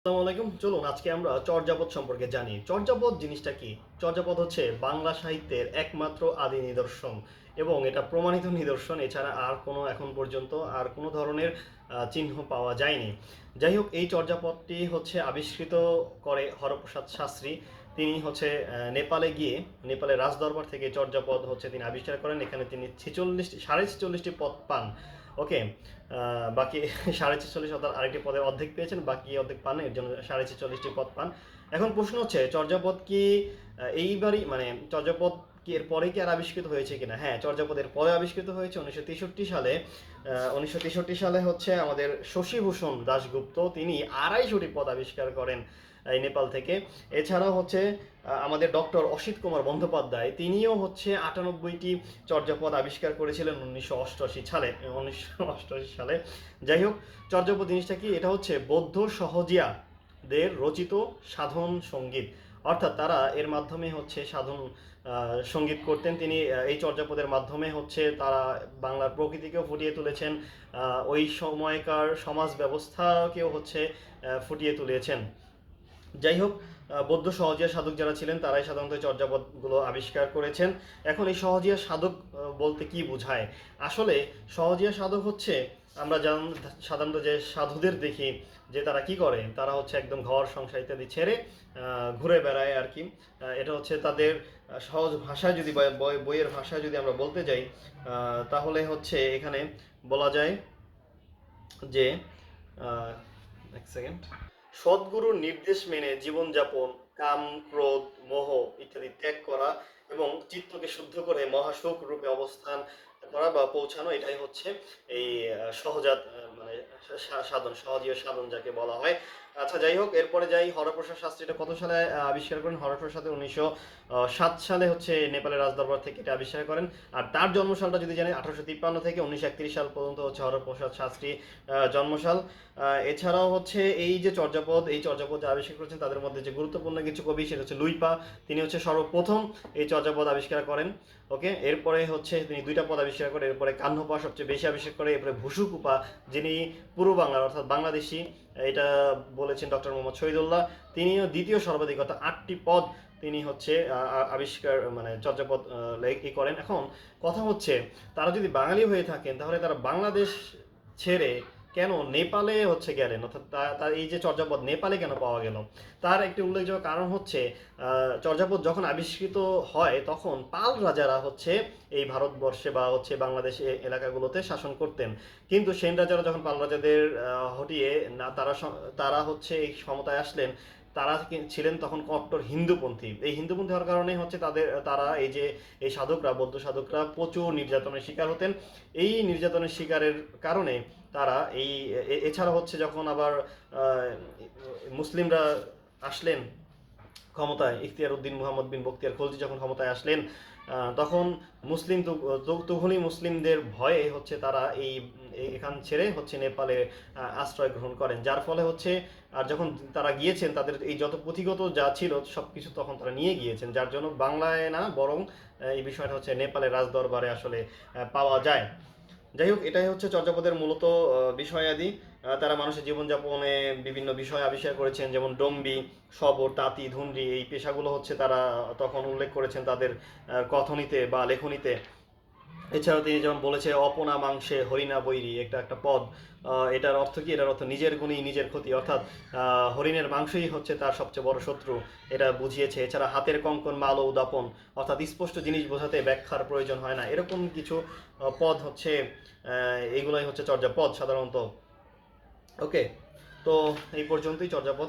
আসসালামু আলাইকুম। চলুন আজকে আমরা চর্যাপদ সম্পর্কে জানি। চর্যাপদ জিনিসটা কি? চর্যাপদ হচ্ছে বাংলা সাহিত্যের একমাত্র আদি নিদর্শন এবং এটা প্রমাণিত নিদর্শন। এছাড়া আর কোনো এখন পর্যন্ত আর কোনো ধরনের চিহ্ন পাওয়া যায়নি। যাই হোক, এই চর্যাপদটি হচ্ছে আবিষ্কৃত করে হরপ্রসাদ শাস্ত্রী। তিনি হচ্ছে নেপালে গিয়ে নেপালের রাজদরবার থেকে চর্যাপদ হচ্ছে তিনি আবিষ্কার করেন। এখানে তিনি 46টি পদ পান। ওকে। বাকি 46.5 অর্থাৎ আরেকটি পদের অর্ধেক পেয়েছেন, বাকি অর্ধেক পান, এর জন্য 46টি পদ পান। এখন প্রশ্ন হচ্ছে চর্যাপদ কি এইবারই মানে চর্যাপদ কি এর পরে কি আর আবিষ্কৃত হয়েছে কিনা? হ্যাঁ, চর্যাপদ এর পরে আবিষ্কৃত হয়েছে 1963 সালে। 1963 সালে হচ্ছে আমাদের শশীভূষণ দাশগুপ্ত তিনি 250টি পদ আবিষ্কার করেন এই নেপাল থেকে। এছাড়াও হচ্ছে আমাদের ডক্টর অসিত কুমার বন্দ্যোপাধ্যায় তিনিও হচ্ছে 98টি চর্যাপদ আবিষ্কার করেছিলেন 1988 সালে। যাই হোক, চর্যাপদ জিনিসটা কি? এটা হচ্ছে বৌদ্ধ সহজিয়াদের রচিত সাধন সঙ্গীত, অর্থাৎ তারা এর মাধ্যমে হচ্ছে সাধন সঙ্গীত করতেন। তিনি এই চর্যাপদের মাধ্যমে হচ্ছে তারা বাংলার প্রকৃতিকেও ফুটিয়ে তুলেছেন, ওই সময়কার সমাজ ব্যবস্থাকেও হচ্ছে ফুটিয়ে তুলেছেন। যাই হোক, বৌদ্ধ সহজিয়া সাধক যারা ছিলেন তারাই সাধারণত চর্যাপদগুলো আবিষ্কার করেছেন। এখন এই সহজিয়া সাধক বলতে কি বোঝায়? আসলে সহজিয়া সাধক হচ্ছে আমরা সাধারণত যে সাধুদের দেখি যে তারা কি করে, তারা হচ্ছে একদম ঘর সংসার ইত্যাদি ছেড়ে ঘুরে বেড়ায় আর কি। এটা হচ্ছে তাদের সহজ ভাষায় যদি বইয়ের ভাষায় যদি আমরা বলতে যাই, তাহলে হচ্ছে এখানে বলা যায় যে এক সেকেন্ড, সদ্গুরুর নির্দেশ মেনে জীবনযাপন, কাম ক্রোধ মোহ ইত্যাদি ত্যাগ করা এবং চিত্তকে শুদ্ধ করে মহাসুখ রূপে অবস্থান করা বা পৌঁছানো, এটাই হচ্ছে এই সহজাত মানে সাধন, সহজীয় সাধন যাকে বলা হয়। আচ্ছা, যাই হোক, এরপরে যাই হরপ্রসাদ শাস্ত্রী এটা কত সালে আবিষ্কার করেন? হরপ্রসাদ 1907 সালে হচ্ছে নেপালের রাজদরবার থেকে এটা আবিষ্কার করেন। আর তার জন্মসালটা যদি জানেন, 1853 থেকে 1931 সাল পর্যন্ত হচ্ছে হরপ্রসাদ শাস্ত্রী জন্মসাল। এছাড়াও হচ্ছে এই যে চর্যাপদ, এই চর্যাপদ যে আবিষ্কার করেছেন তাদের মধ্যে যে গুরুত্বপূর্ণ কিছু কবি, সেটা হচ্ছে লুইপা। তিনি হচ্ছে সর্বপ্রথম এই চর্যাপদ আবিষ্কার করেন। ওকে, এরপরে হচ্ছে তিনি 2টা পদ আবিষ্কার করেন। এরপরে কাহ্নপা সবচেয়ে বেশি আবিষ্কার করে। এরপরে ভুসুকুপা, যিনি পূর্ব বাংলার অর্থাৎ বাংলাদেশি, এটা বলেছেন ডক্টর মোহাম্মদ শহীদুল্লাহ। তিনিও দ্বিতীয় সর্বাধিক অর্থাৎ 8টি পদ তিনি হচ্ছে আবিষ্কার মানে চর্যাপদ করেন। এখন কথা হচ্ছে, তারা যদি বাঙালি হয়ে থাকেন তাহলে তারা বাংলাদেশ ছেড়ে কেন নেপালে হচ্ছে গেলেন, অর্থাৎ তার এই যে চর্যাপদ নেপালে কেন পাওয়া গেল? তার একটি উল্লেখযোগ্য কারণ হচ্ছে চর্যাপদ যখন আবিষ্কৃত হয় তখন পাল রাজারা হচ্ছে এই ভারতবর্ষে বা হচ্ছে বাংলাদেশ এলাকাগুলোতে শাসন করতেন। কিন্তু সেন রাজারা যখন পাল রাজাদের হটিয়ে না তারা হচ্ছে এই ক্ষমতায় আসলেন, তারা ছিলেন তখন কট্টর হিন্দুপন্থী। এই হিন্দুপন্থী হওয়ার কারণে হচ্ছে তারা এই যে এই সাধকরা, বৌদ্ধ সাধকরা প্রচুর নির্যাতনের শিকার হতেন। এই নির্যাতনের শিকারের কারণে তারা এছাড়া হচ্ছে যখন আবার মুসলিমরা আসলেন ক্ষমতায়, ইখতিয়ার উদ্দিন মুহাম্মদ বিন বখতিয়ার খলজি যখন ক্ষমতায় আসলেন, তখন তুঘলকি মুসলিমদের ভয়ে হচ্ছে তারা এখান ছেড়ে হচ্ছে নেপালে আশ্রয় গ্রহণ করেন। যার ফলে হচ্ছে আর যখন তারা গিয়েছেন তাদের এই যত পুঁথিগত যা ছিল সব কিছু তখন তারা নিয়ে গিয়েছেন, যার জন্য বাংলায় না বরং এই বিষয়টা হচ্ছে নেপালের রাজদরবারে আসলে পাওয়া যায়। যাই হোক, এটাই হচ্ছে চর্যাপদের মূলত বিষয়াদি। তারা মানুষের জীবনযাপনে বিভিন্ন বিষয় আবিষ্কার করেছেন, যেমন ডম্বি, শবর, তাঁতি, ধুনরি, এই পেশাগুলো হচ্ছে তারা তখন উল্লেখ করেছেন তাদের কথনীতে বা লেখনীতে। এছাড়াও তিনি যেমন বলেছে অপনা মাংসে হরিণা বৈরী, একটা একটা পদ। এটার অর্থ কি? এটার অর্থ নিজের গুণই নিজের ক্ষতি, অর্থাৎ হরিণের মাংসই হচ্ছে তার সবচেয়ে বড় শত্রু, এটা বুঝিয়েছে। এছাড়া হাতের কঙ্কন মাল ও উদাপন, অর্থাৎ স্পষ্ট জিনিস বোঝাতে ব্যাখ্যার প্রয়োজন হয় না, এরকম কিছু পদ হচ্ছে এইগুলাই হচ্ছে চর্যাপদ সাধারণত। ওকে, তো এই পর্যন্তই চর্যাপদ।